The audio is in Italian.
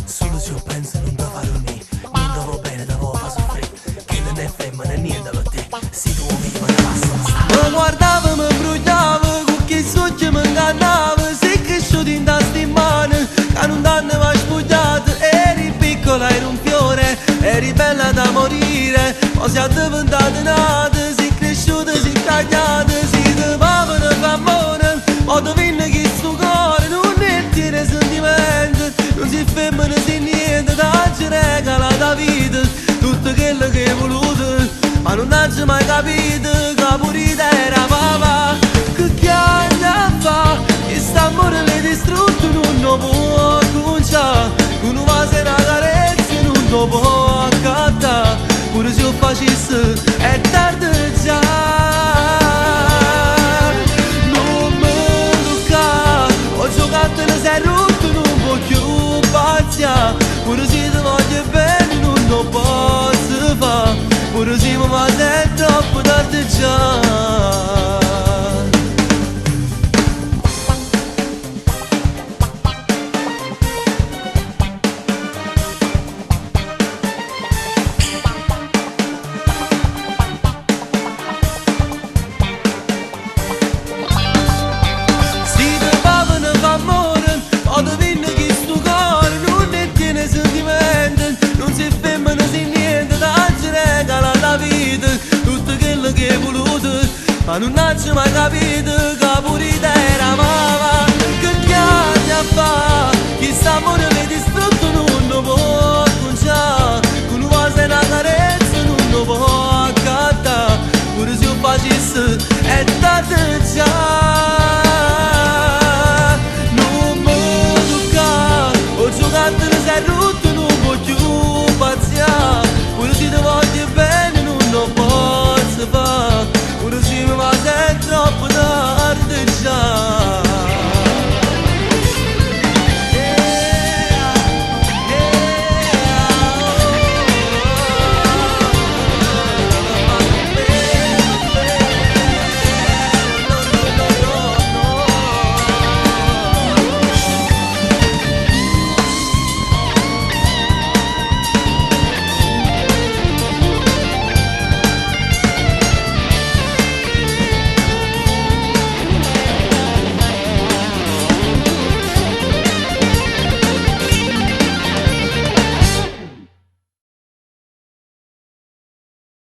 Solo se io penso non devo fare un non devo bene, devo fare soffrire, che non è femmina niente per te, se tu mi vai a passare. Mi guardavo, mi bruciavo, con che succe mi ingannavo, sei cresciuto in tasti mani, che non danno mai spugiato, eri piccola, eri un fiore, eri bella da morire, ma sei diventata nata, sei cresciuta, sei tagliata, sei di papano famone, ma tu vinni che sto cuore, non ne tiene sentimento, non si femmina, si niente, ci regala la vita, tutto quello che hai voluto, ma non hai mai capito che pure era papà, che chiaglia fa, che sta amore l'hai distrutto, non lo può conciare, con una sera carezza non lo può accattare, pure se lo facesse è tardi già, non mi tocca, ho giocato e lo sei rotto, non voglio pazzia, pure se ti voglio bene non lo posso fare, pure se mi va è troppo tardi già. Si ti papano fa amore, ma ti vinne che sto cuore non ne tiene sentimento, non si femmina, si niente, ci regala la vita, tutto quello che hai voluto, ma non hai mai capito che pure te era mamma, che chiaglia fa, chi sta amore l'hai distrutto non lo può conciare, con una carezza non lo può